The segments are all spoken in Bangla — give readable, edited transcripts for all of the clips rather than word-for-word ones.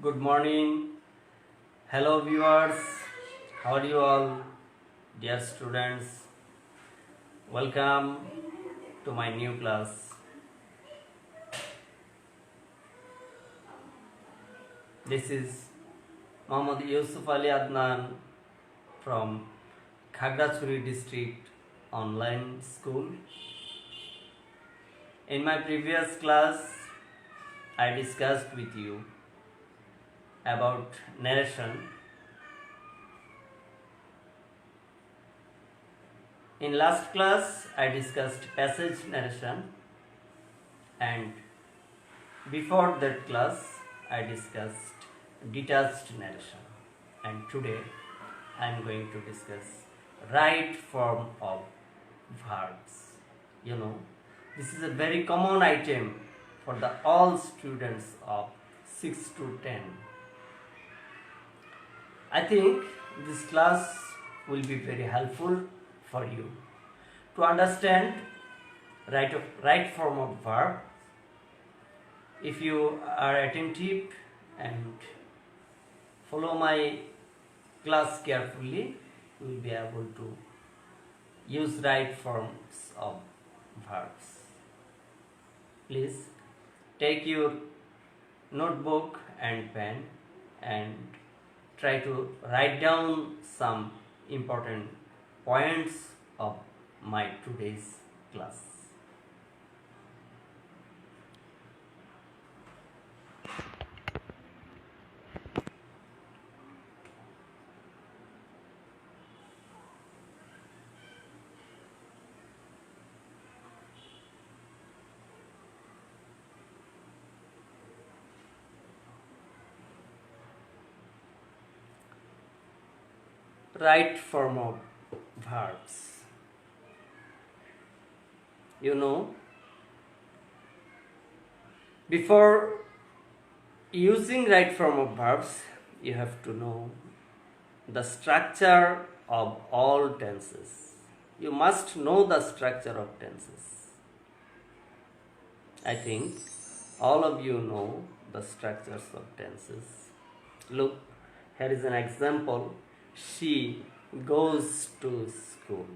Good morning. Hello, viewers. How are you all, dear students? Welcome to my new class. This is Mohammad Yusuf Ali Adnan from Khagrachuri district online school. In my previous class, I discussed with you about narration. In last class, I discussed passage narration, and before that class, I discussed detached narration. And today, I am going to discuss right form of verbs. You know, this is a very common item for the all students of 6 to 10. I think this class will be very helpful for you to understand right form of verb. If you are attentive and follow my class carefully, you will be able to use right forms of verbs. Please take your notebook and pen and try to write down some important points of my today's class. Right form of verbs. You know, before using right form of verbs, you have to know the structure of all tenses. You must know the structure of tenses. I think all of you know the structures of tenses. Look, here is an example. She goes to school.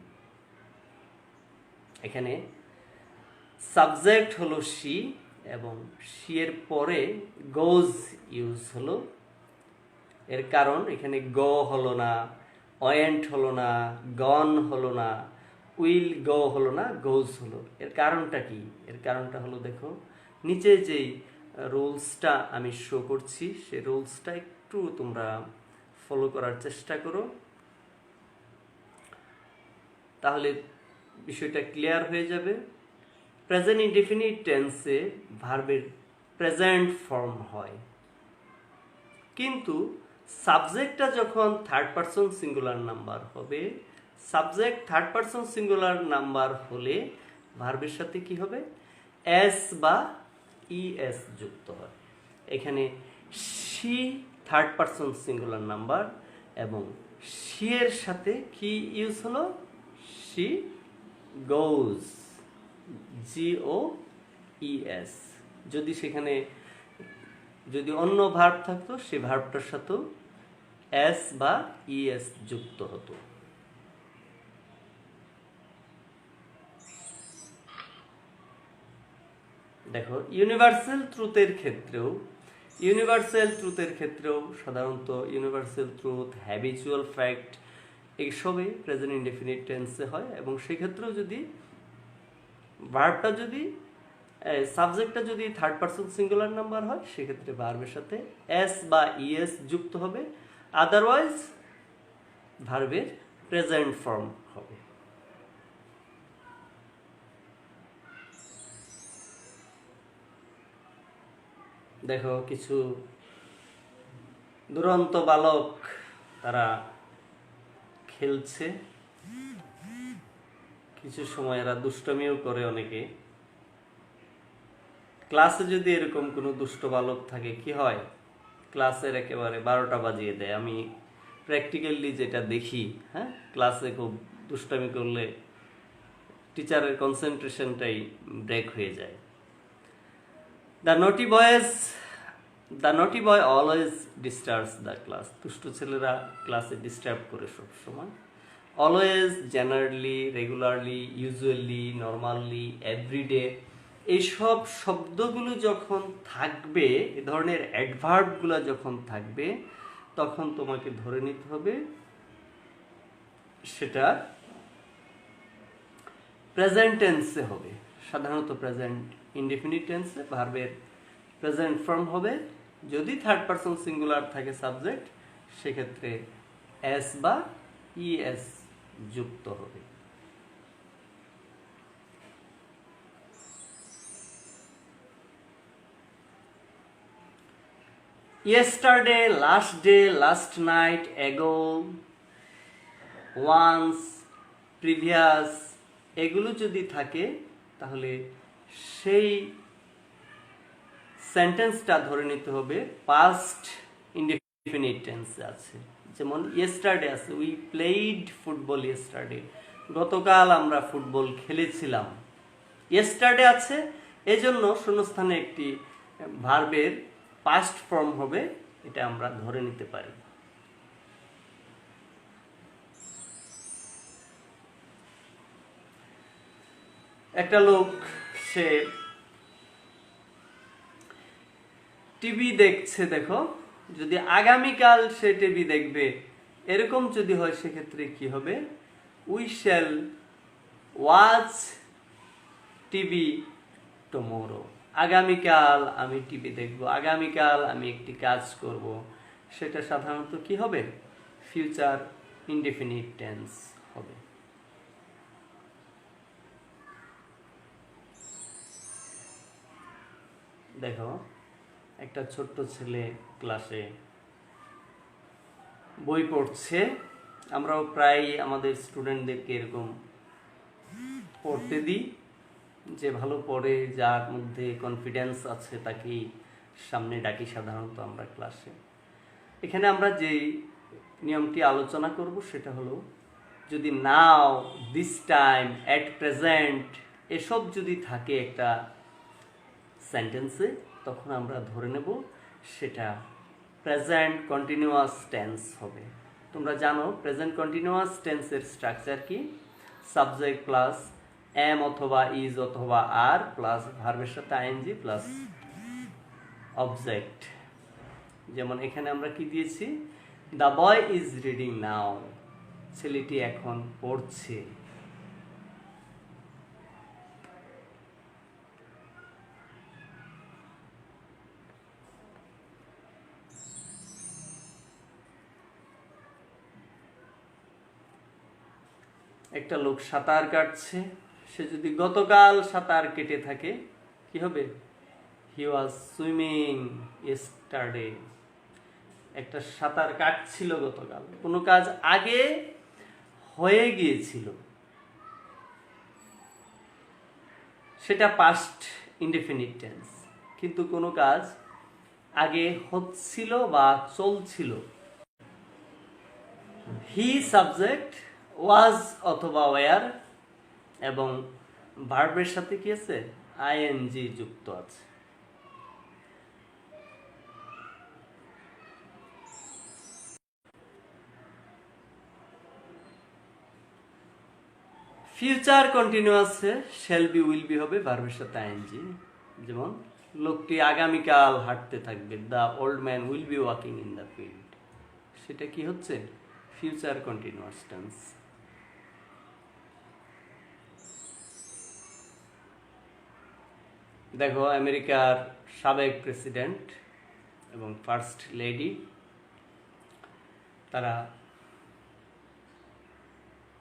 এখানে সাবজেক্ট হলো she এবং she এর পরে goes ইউজ হলো। এর কারণ এখানে go হলো না, went হলো না, gone হলো না, will go হলো না, goes হলো। এর কারণটা কি? এর কারণটা হলো দেখো, নিচে যেই রুলসটা আমি শো করছি সেই রুলসটা একটু তোমরা ফলো করার চেষ্টা করো, তাহলে বিষয়টা ক্লিয়ার হয়ে যাবে। প্রেজেন্ট ইনডেফিনিট টেন্সে ভার্বের প্রেজেন্ট ফর্ম হয়, কিন্তু সাবজেক্টটা যখন থার্ড পারসন সিঙ্গুলার নাম্বার হবে, subject third person singular number হলে ভার্বের সাথে কি হবে? এস বা ইএস যুক্ত হয়। এখানে she third person singular number এবং শি এর সাথে কি ইউজ হলো? She goes, GOES। যদি সেখানে যদি অন্য ভার্ব থাকতো সেই ভার্বটার সাথেও এস বা ইএস যুক্ত হতো। দেখো, ইউনিভার্সাল ট্রুথের ক্ষেত্রেও সাধারণত ইউনিভার্সাল ট্রুথ, হ্যাবিচুয়াল ফ্যাক্ট এইসবই প্রেজেন্ট ইনডেফিনিট টেন্সে হয়, এবং সেক্ষেত্রেও যদি ভার্বটা যদি সাবজেক্টটা যদি থার্ড পারসন সিঙ্গুলার নাম্বার হয় সেক্ষেত্রে ভার্বের সাথে এস বা ইএস যুক্ত হবে, আদারওয়াইজ ভার্বের প্রেজেন্ট ফর্ম হবে। দেখো, কিছু দুরন্ত বালক তারা খেলছে, কিছু সময় এরা দুষ্টমিও করে। অনেকে ক্লাসে যদি এরকম কোনো দুষ্ট বালক থাকে কি হয়? ক্লাসের একেবারে 12টা বাজিয়ে দেয়। আমি প্র্যাকটিক্যালি যেটা দেখি, হ্যাঁ, ক্লাসে খুব দুষ্টামি করলে টিচারের কনসেন্ট্রেশনটাই ব্রেক হয়ে যায়। The naughty boys the naughty boy always disturbs the class, দুষ্ট ছেলেরা ক্লাসে ডিস্টার্ব করে সবসময়। Always, generally, regularly, usually, normally, everyday, এইসব শব্দগুলো যখন থাকবে, এ ধরনের অ্যাডভার্বগুলো যখন থাকবে, তখন তোমাকে ধরে নিতে হবে সেটা প্রেজেন্ট টেন্সে হবে। সাধারণত প্রেজেন্ট ইনডেফিনিট টেন্সে ভার্বের প্রেজেন্ট ফর্ম হবে। যদি থার্ড পারসন সিঙ্গুলার থাকে সাবজেক্ট, সেক্ষেত্রে এস বা ইএস যুক্ত হবে। Yesterday, last day, last night, এগো, ওয়ান্স, প্রিভিয়াস, এগুলো যদি থাকে তাহলে সেই সেন্টেন্সটা ধরে নিতে হবে পাস্ট ইনডেফিনিট টেন্সে আছে। যেমন ইয়েস্টারডে আছে, উই প্লেইড ফুটবল ইয়েস্টারডে, গতকাল আমরা ফুটবল খেলেছিলাম। ইয়েস্টারডে আছে, এজন্য শূন্যস্থানে একটি ভার্বের পাস্ট ফর্ম হবে, এটা আমরা ধরে নিতে পারি। একটা লোক সে টিভি দেখছে, দেখো, যদি আগামীকাল সে টিভি দেখবে এরকম যদি হয়, সেক্ষেত্রে কি হবে? We shall watch TV tomorrow, আগামীকাল আমি টিভি দেখব, আগামীকাল আমি একটি কাজ করব। সেটা সাধারণত কি হবে? ফিউচার ইনডেফিনিট টেন্স হবে। দেখো, একটা ছোট্ট ছেলে ক্লাসে বই পড়ছে। আমরাও প্রায় আমাদের স্টুডেন্টদেরকে এরকম পড়তে দিই, যে ভালো পড়ে, যার মধ্যে কনফিডেন্স আছে তাকেই সামনে ডাকি সাধারণত আমরা ক্লাসে। এখানে আমরা যেই নিয়মটি আলোচনা করব সেটা হলো, যদি নাও, দিস টাইম, অ্যাট প্রেজেন্ট এসব যদি থাকে একটা সেন্টেন্সে, তখন আমরা ধরে নেব সেটা প্রেজেন্ট কন্টিনিউয়াস টেন্স হবে। তোমরা জানো প্রেজেন্ট কন্টিনিউয়াস টেন্সের স্ট্রাকচার কি? সাবজেক্ট প্লাস এম অথবা ইজ অথবা আর প্লাস ভার্বের সাথে আইএনজি প্লাস অবজেক্ট। যেমন এখানে আমরা কি দিয়েছি? দ্য বয় ইজ রিডিং নাও, ছেলেটি এখন পড়ছে। একটা লোক সাঁতার কাটছে, সে যদি গতকাল সাঁতার কেটে থাকে কি হবে? হি ওয়াজ সুইমিং ইয়েস্টারডে, একটা সাঁতার কাটছিল গতকাল, কোনো কাজ আগে হয়ে গিয়েছিল, সেটা পাস্ট ইনডেফিনিট টেন্স। কিন্তু কোনো কাজ আগে হচ্ছিল বা চলছিল, হি সাবজেক্ট, ওয়াজ অথবা ওয়ার, এবং ভার্বের সাথে কি আছে? আইএনজি যুক্ত আছে। ফিউচার কন্টিনিউয়াসে শ্যাল বি, উইল বি হবে, ভার্বের সাথে আইএনজি। যেমন লোকটি আগামীকাল হাঁটতে থাকবে, the old man will be walking in the field, সেটা কি হচ্ছে? Future continuous tense. দেখো, আমেরিকার সাবেক প্রেসিডেন্ট এবং ফার্স্ট লেডি, তারা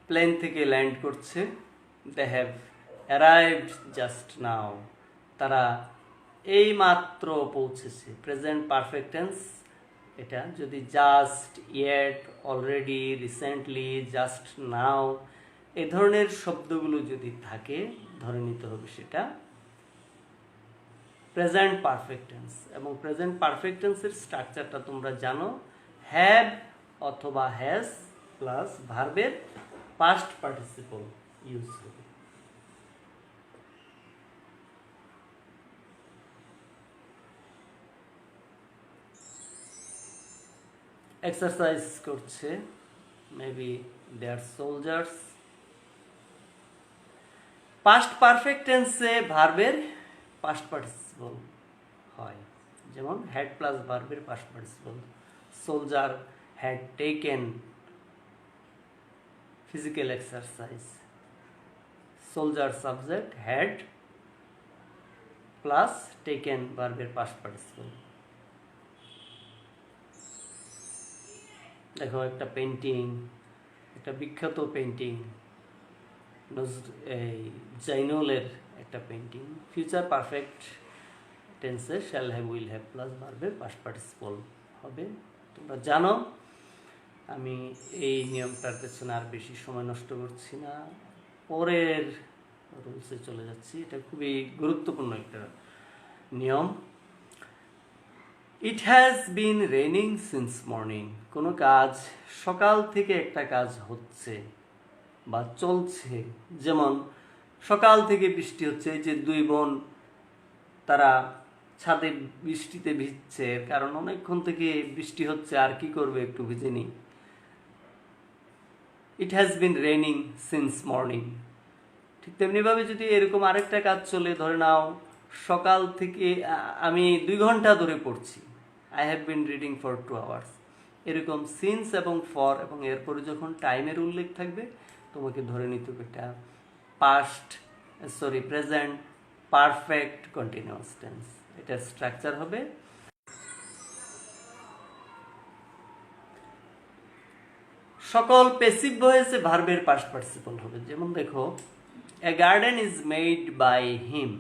প্লেন থেকে ল্যান্ড করছে। They have arrived just now, তারা এই মাত্র পৌঁছেছে। প্রেজেন্ট পারফেক্ট টেন্স এটা। যদি just, yet, already, recently, just now এই ধরনের শব্দগুলো যদি থাকে, ধরে নিতে হবে সেটা প্রেজেন্ট পারফেক্ট টেন্স। এবং প্রেজেন্ট পারফেক্ট টেন্সের স্ট্রাকচারটা তোমরা জানো, হ্যাভ অথবা হ্যাজ প্লাস ভার্বের পাস্ট পার্টিসিপল ইউজ হবে। এক্সারসাইজ করছে, maybe they are soldiers. Past perfect টেন্সে ভার্বের পাস্ট পার্টিসিপল হয়, যেমন হ্যাড প্লাস ভার্বের past participle, soldier had taken physical exercise, soldier subject had plus taken ভার্বের পাস্ট পার্টিসিপল। দেখো একটা পেন্টিং, একটা বিখ্যাত পেন্টিং, এই জাইনুলের একটা পেন্টিং, ফিউচার পারফেক্ট টেন্সে shall have will have plus ভার্বের পাস্ট পার্টিসিপল হবে। তোমরা জানো, আমি এই নিয়মটার পেছনে আর বেশি সময় নষ্ট করছি না, পরের রুলসে চলে যাচ্ছি। এটা খুবই গুরুত্বপূর্ণ একটা নিয়ম। It has been raining since morning. কোনো কাজ সকাল থেকে একটা কাজ হচ্ছে বা চলছে, যেমন সকাল থেকে বৃষ্টি হচ্ছে, এই যে দুই বোন তারা ছাদে বৃষ্টিতে ভিজছে, কারণ অনেকক্ষণ থেকে বৃষ্টি হচ্ছে, আর কি করবে, একটু ভিজে নি। It has been raining since morning. ঠিক তেমনিভাবে যদি এরকম আরেকটা কাজ চলে, ধরে নাও সকাল থেকে আমি 2 ঘন্টা ধরে পড়ছি, I have been reading for 2 hours। এরকম সিন্স এবং ফর এবং এরপরে যখন টাইমের উল্লেখ থাকবে, তোমাকে ধরে নিতে হবে এটা প্রেজেন্ট পারফেক্ট কন্টিনিউয়াস টেন্স। এটার স্ট্রাকচার হবে সকল প্যাসিভ ভয়েসে ভার্বের পাস্ট পার্টিসিপল হবে। যেমন দেখো, a garden is made by him.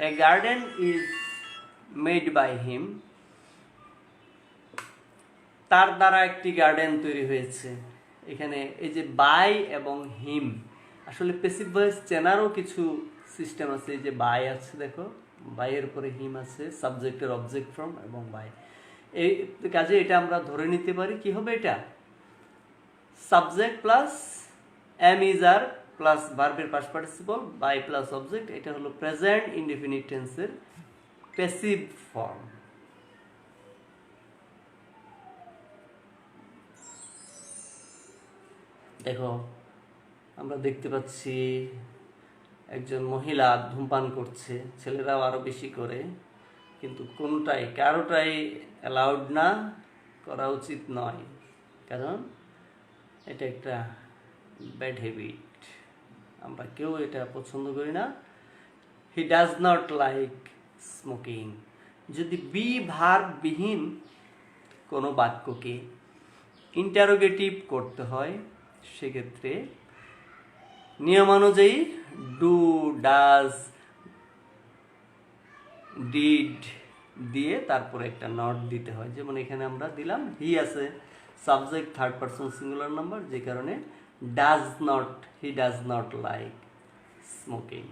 A garden is made by him, তার দ্বারা একটি গার্ডেন তৈরি হয়েছে। এখানে এই যে বাই এবং হিম, আসলে প্যাসিভ ভয়েস চেনারও কিছু সিস্টেম আছে। এই যে বাই আছে, দেখো বাইয়ের উপরে হিম আছে, সাবজেক্টের অবজেক্ট ফর্ম এবং বাই। এই কাজে এটা আমরা ধরে নিতে পারি কি হবে, এটা subject plus am is are plus ভার্বের past participle by plus object. এটা হলো প্রেজেন্ট ইনডেফিনিট টেন্সের প্যাসিভ ফর্ম। দেখো, আমরা দেখতে পাচ্ছি একজন মহিলা ধূমপান করছে, ছেলেরাও আরো বেশি করে, কিন্তু কারোটাই অ্যালাউড না, করা উচিত নয়, কারণ এটা একটা ব্যাড হ্যাবিট, আমরা কেউ এটা পছন্দ করি না। He does not like smoking. যদি বি ভার্ববিহীন কোনো বাক্যকে ইন্টারোগেটিভ করতে হয়, সেক্ষেত্রে নিয়মানুযায়ী ডু, ডাজ, ডিড দিয়ে তারপরে একটা নট দিতে হয়। যেমন এখানে আমরা দিলাম হি আছে, subject third person singular number, যে কারণে he does not like smoking.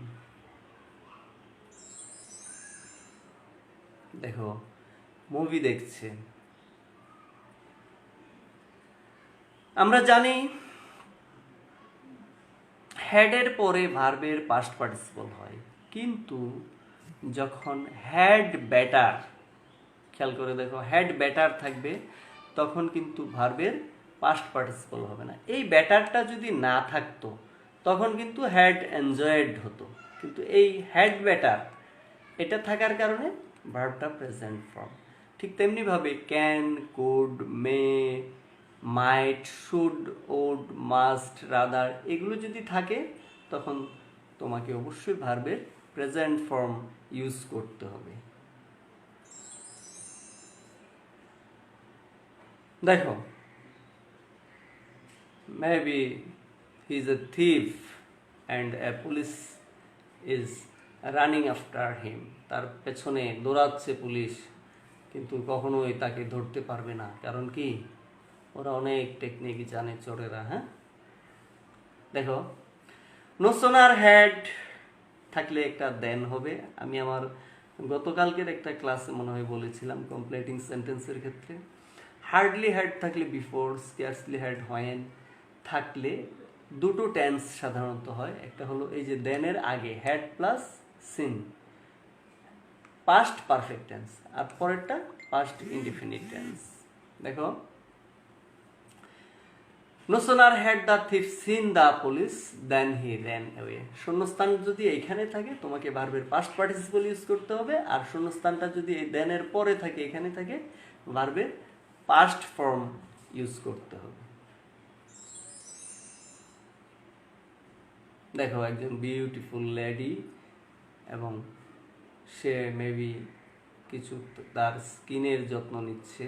দেখো, মুভি দেখছে। আমরা জানি হ্যাডের পরে ভার্বের পাস্ট পার্টিসিপল হয়, কিন্তু যখন হ্যাড বেটার, খেয়াল করে দেখো, হ্যাড বেটার থাকবে, তখন কিন্তু ভার্বের পাস্ট পার্টিসিপল হবে না। এই বেটারটা যদি না থাকতো, তখন কিন্তু হ্যাড এনজয়েড হতো, কিন্তু এই হ্যাড বেটার এটা থাকার কারণে ভার্বটা প্রেজেন্ট ফর্ম। ঠিক তেমনিভাবে can, could, may, might, should, would, must, rather এগুলো যদি থাকে, তখন তোমাকে অবশ্যই ভার্বের প্রেজেন্ট ফর্ম ইউজ করতে হবে। দেখো, maybe he is a thief and a police is running after him. তার পেছনে দৌড়াচ্ছে পুলিশ, কিন্তু কখনোই তাকে ধরতে পারবে না, কারণ কি, ওরা অনেক টেকনিক জানে চোরেরা। হ্যাঁ, দেখো, নো সোনার হ্যাড থাকলে একটা দেন হবে। আমি আমার গতকালকের একটা ক্লাসে মনে হয় বলেছিলাম কমপ্লিটিং সেন্টেন্সের ক্ষেত্রে, হার্ডলি হ্যাড থাকলে বিফোর, স্কেয়ার্সলি হ্যাড হয়েন থাকলে দুটো টেন্স সাধারণত হয়। একটা হলো এই যে দেনের আগে had plus seen, past perfect tense, আর পরেরটা পাস্ট ইনডিফিনিট টেন্স। দেখো, no sooner had the thief seen the police than he ran away. শূন্যস্থান যদি এইখানে থাকে তোমাকে ভার্বের পাস্ট পার্টিসিপল ইউজ করতে হবে, আর শূন্যস্থানটা যদি এই দেন এর পরে থাকে এখানে থাকে ভার্বের পাস্ট ফর্ম ইউজ করতে হবে। দেখো, একজন বিউটিফুল লেডি এবং সে মেবি কিছু তার স্কিনের যত্ন নিচ্ছে।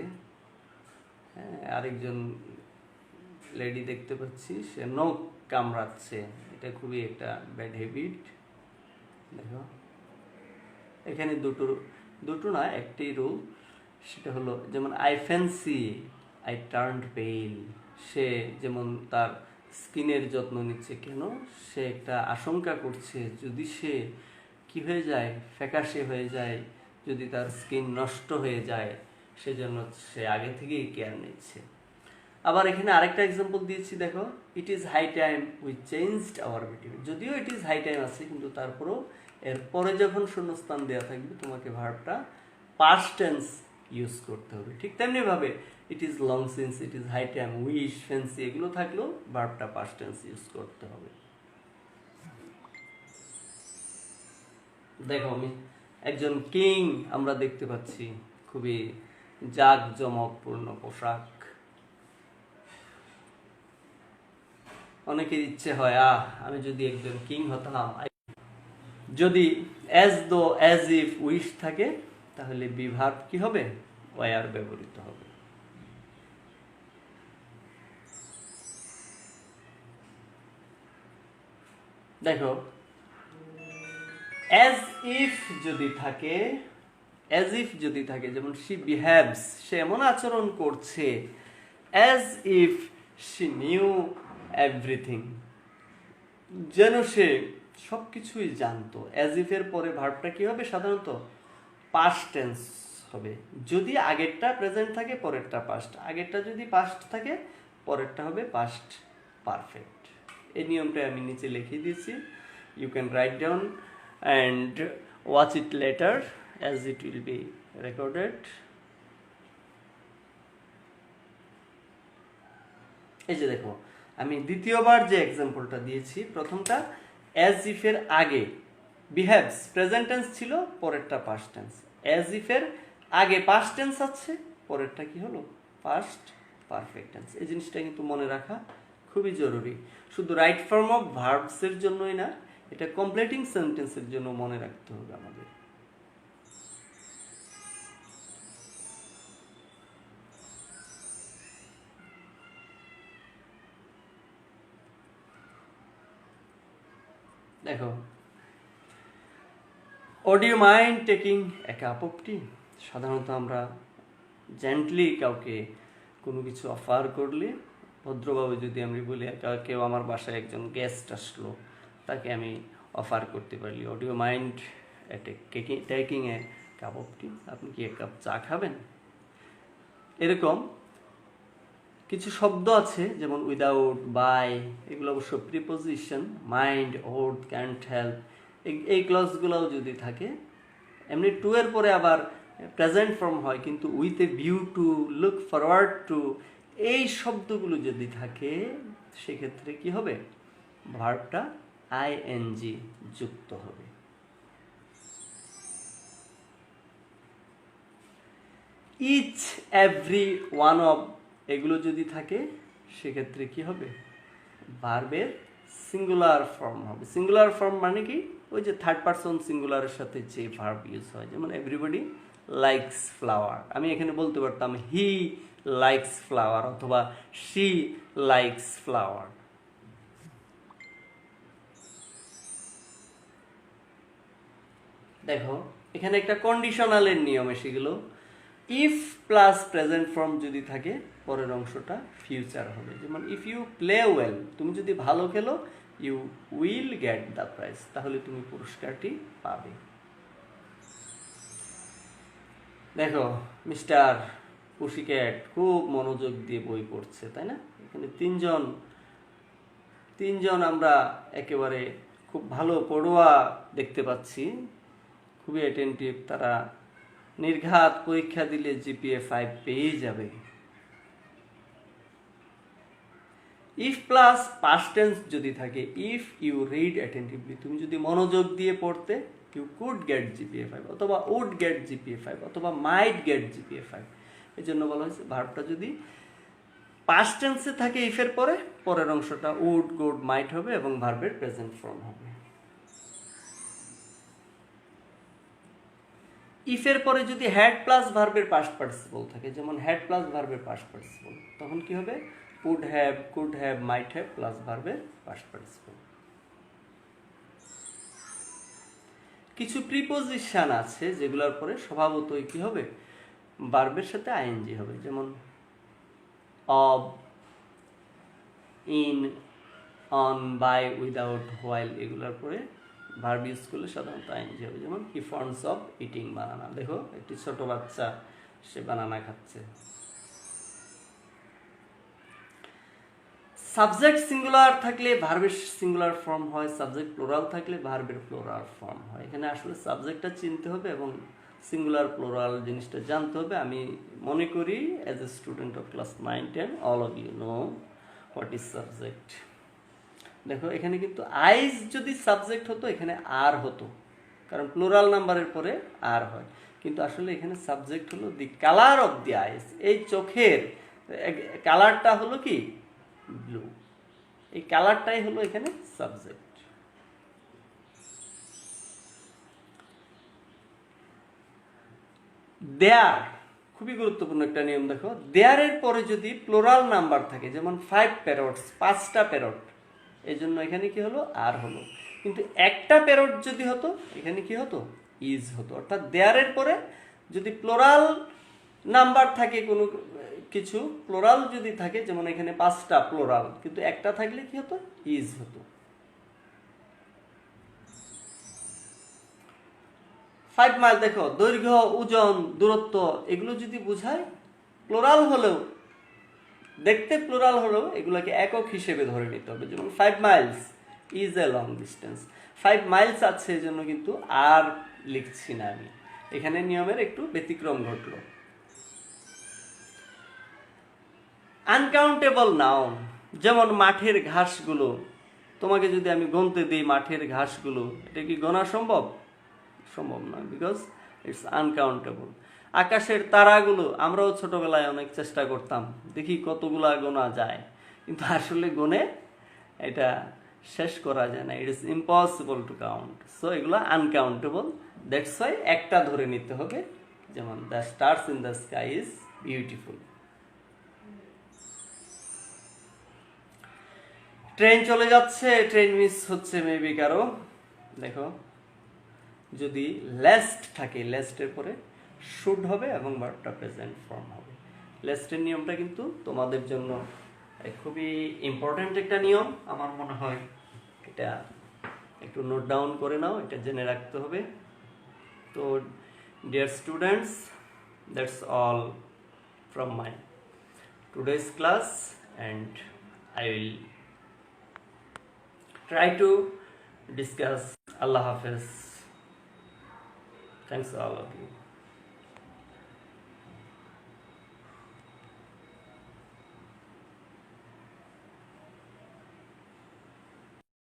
আরেকজন লেডি দেখতে পাচ্ছি, সে নখ কামড়াচ্ছে। এটা খুবই একটা ব্যাড হ্যাবিট। দেখো, এখানে দুটো না, একটি রুল, সেটা হলো যেমন আই ফ্যান্সি আই টার্নড পেল। সে যেমন তার স্কিনের যত্ন নিচ্ছে। কেন? সে একটা আশঙ্কা করছে যদি সে কি হয়ে যায়, ফ্যাকাশে হয়ে যায়, যদি তার স্কিন নষ্ট হয়ে যায়, সেজন্য সে আগে থেকেই কেয়ার নিচ্ছে। আবার এখানে আরেকটা এক্সাম্পল দিয়েছি, দেখো, it is high time we changed our behaviour. যদিও ইট ইজ হাই টাইম আছে, কিন্তু তারপরেও এরপরে যখন শূন্যস্থান দেওয়া থাকবে তোমাকে ভার্বটা পাস্ট টেন্স ইউজ করতে হবে। ঠিক তেমনিভাবে it is long since, it is high time, wish, fancy এগুলো থাকলেও ভার্বটা পাস্ট টেন্স ইউজ করতে হবে। দেখো, আমি একজন কিং আমরা দেখতে পাচ্ছি, খুবই জাঁকজমকপূর্ণ পোশাক। অনেকের ইচ্ছে হয়, আমি যদি একজন কিং হতাম। যদি as though, as if, wish থাকে তাহলে বি ভার্ব কি হবে? ওয়ার ব্যবহৃত হবে। দেখো, অ্যাজ ইফ যদি থাকে, অ্যাজ ইফ যদি থাকে, যেমন শি বিহেভস, সে এমন আচরণ করছে, as if she new everything, যেন সে সব কিছুই জানতো। অ্যাজ ইফ এর পরে ভার্বটা কি হবে? সাধারণত পাস্ট টেন্স হবে। যদি আগেরটা প্রেজেন্ট থাকে, পরেরটা পাস্ট। আগেরটা যদি পাস্ট থাকে, পরেরটা হবে পাস্ট পারফেক্ট। এই নিয়মটা আমি নিচে লিখে দিয়েছি। You can write down and watch it later as it will be recorded. এই যে দেখো, আমি দ্বিতীয়বার যে এক্সাম্পলটা দিয়েছি, প্রথমটা অ্যাজ ইফের আগে বিহেভস প্রেজেন্ট টেন্স ছিল, পরেরটা পাস্ট টেন্স। অ্যাজ ইফের আগে পাস্ট টেন্স আছে, পরেরটা কি হলো? Past perfect tense. এই জিনিসটা কিন্তু মনে রাখা খুবই জরুরি। শুধু রাইট ফর্ম অফ ভার্বসের জন্যই না, এটা কমপ্লিটিং সেন্টেন্সের জন্য মনে রাখতে হবে আমাদের। দেখো, would you mind taking a cup of tea? সাধারণত আমরা জেন্টলি কাউকে কোনো কিছু অফার করলে, ভদ্রভাবে যদি আমি বলি, কেউ আমার বাসায় একজন গেস্ট আসলো, তাকে আমি অফার করতে পারি, would you mind taking a cup of tea? আপনি কি এক কাপ চা খাবেন? এরকম কিছু শব্দ আছে, যেমন উইদাউট, বাই, এগুলো অবশ্য preposition. Mind, would, can't help, এই ক্লজগুলোও যদি থাকে, এমনি টু এর পরে আবার প্রেজেন্ট ফর্ম হয়, কিন্তু with a view to, look forward to, এই শব্দগুলো যদি থাকে, সেক্ষেত্রে কি হবে? ভার্বটা আইএনজি যুক্ত হবে। ইচ, এভরি, ওয়ান অফ, এগুলো যদি থাকে, সেক্ষেত্রে কি হবে? ভার্বের সিঙ্গুলার ফর্ম হবে। সিঙ্গুলার ফর্ম মানে কি? ওই যে থার্ড পারসন সিঙ্গুলারের সাথে যে ভার্ব ইউজ হয়, যেমন এভরিবডি লাইকস ফ্লাওয়ার। আমি এখানে বলতে পারতাম হি লাইকস ফ্লাওয়ার, অথবা শি লাইকস ফ্লাওয়ার। দেখো, এখানে একটা কন্ডিশনালের নিয়ম এসে গেল। ইফ প্লাস প্রেজেন্ট ফর্ম যদি থাকে, পরের অংশটা ফিউচার হবে। যেমন ইফ ইউ প্লে ওয়েল, তুমি যদি ভালো খেলো, you will get the prize, তাহলে তুমি পুরস্কারটি পাবে। দেখো, মিস্টার পুশিক্যাট খুব মনোযোগ দিয়ে বই পড়ছে, তাই না? এখানে তিনজন আমরা একেবারে খুব ভালো পড়ুয়া দেখতে পাচ্ছি, খুবই অ্যাটেন্টিভ। তারা নির্ঘাত পরীক্ষা দিলে জিপিএ 5 পেয়ে যাবে। ইফ প্লাস পাস্ট টেন্স যদি থাকে, ইফ ইউ রিড অ্যাটেন্টিভলি, তুমি যদি মনোযোগ দিয়ে পড়তে, ইউ কুড গেট জিপিএ 5 অথবা উড গেট জিপিএ 5 অথবা মাইট গেট জিপিএ 5। এই জন্য বলা হয়েছে ভার্বটা যদি পাস্ট টেন্সে থাকে ইফের পরে, পরের অংশটা উড, গুড, মাইট হবে এবং ভার্বের প্রেজেন্ট ফর্ম হবে। ইফের পরে যদি হ্যাড প্লাস ভার্বের পাস্ট পার্টিসিপল থাকে, যেমন হ্যাড প্লাস ভার্বের পাস্ট পার্টিসিপল, তখন কি হবে? Would have, could have, might have plus ভার্বের পাস্ট পার্টিসিপল। কিছু প্রিপোজিশন আছে যেগুলোর পরে স্বভাবতই কি হবে? ভার্বের সাথে আইএনজি হবে, যেমন of, in, on, by, without, while, এগুলোর পরে ভার্ব ইউজ করলে সাধারণত আইএনজি হবে। যেমন হি ফন্ডস অফ ইটিং বানানা, দেখো একটি ছোট বাচ্চা সে বানানা খাচ্ছে। সাবজেক্ট সিঙ্গুলার থাকলে ভার্বের সিঙ্গুলার ফর্ম হয়, সাবজেক্ট প্লোরাল থাকলে ভার্বের প্লোরাল ফর্ম হয়। এখানে আসলে সাবজেক্টটা চিনতে হবে এবং সিঙ্গুলার প্লোরাল জিনিসটা জানতে হবে। আমি মনে করি as a student of class 9-10 all of you know what is subject. দেখো এখানে কিন্তু আইজ যদি সাবজেক্ট হতো এখানে আর হতো, কারণ প্লোরাল নাম্বারের পরে আর হয়, কিন্তু আসলে এখানে সাবজেক্ট হলো দি কালার অফ দি আইজ, এই চোখের কালারটা হলো কি? ব্লু। এই কালারটাই হলো এখানে সাবজেক্ট। দেয়ার খুবই গুরুত্বপূর্ণ একটা নিয়ম, দেখো দেয়ারের পরে যদি প্লোরাল নাম্বার থাকে, যেমন 5 প্যারটস, 5টা প্যারট, এই জন্য এখানে কি হলো? আর হলো। কিন্তু একটা প্যারট যদি হতো এখানে কি হতো? ইজ হতো। অর্থাৎ দেয়ারের পরে যদি প্লোরাল নাম্বার থাকে, কোনো কিছু প্লোরাল যদি থাকে, যেমন এখানে 5টা প্লোরাল, কিন্তু একটা থাকলে কি হতো? ইজ হতো। 5 মাইল, দেখো দৈর্ঘ্য, ওজন, দূরত্ব, এগুলো যদি বোঝায় প্লোরাল হলেও, দেখতে প্লোরাল হলেও এগুলোকে একক হিসেবে ধরে নিতে হবে। যেমন 5 Miles is a long distance, 5 Miles আছে এজন্য কিন্তু আর লিখছি না আমি, এখানে নিয়মের একটু ব্যতিক্রম ঘটলো। আনকাউন্টেবল নাউন, যেমন মাঠের ঘাসগুলো, তোমাকে যদি আমি গুনতে দিই মাঠের ঘাসগুলো, এটা কি গোনা সম্ভব? সম্ভব নয়, বিকজ ইটস আনকাউন্টেবল। আকাশের তারাগুলো, আমরাও ছোটবেলায় অনেক চেষ্টা করতাম, দেখি কতগুলা গোনা যায়, কিন্তু আসলে গুনে এটা শেষ করা যায় না, it is impossible to count. So এগুলো আনকাউন্টেবল, দ্যাটস ওয়াই একটা ধরে নিতে হবে, যেমন the stars in the sky is beautiful. Train চলে যাচ্ছে, ট্রেন মিস হচ্ছে মেবি কারো। দেখো যদি লেস্ট থাকে, লেস্টের পরে শুড হবে এবং ভার্বটা প্রেজেন্ট ফর্ম হবে। লেস্টের নিয়মটা কিন্তু তোমাদের জন্য খুবই ইম্পর্ট্যান্ট একটা নিয়ম, আমার মনে হয় এটা একটু নোট ডাউন করে নাও, এটা জেনে রাখতে হবে। তো dear students, that's all from my today's class and I will try to discuss. Allah Hafiz. Thanks to all of you.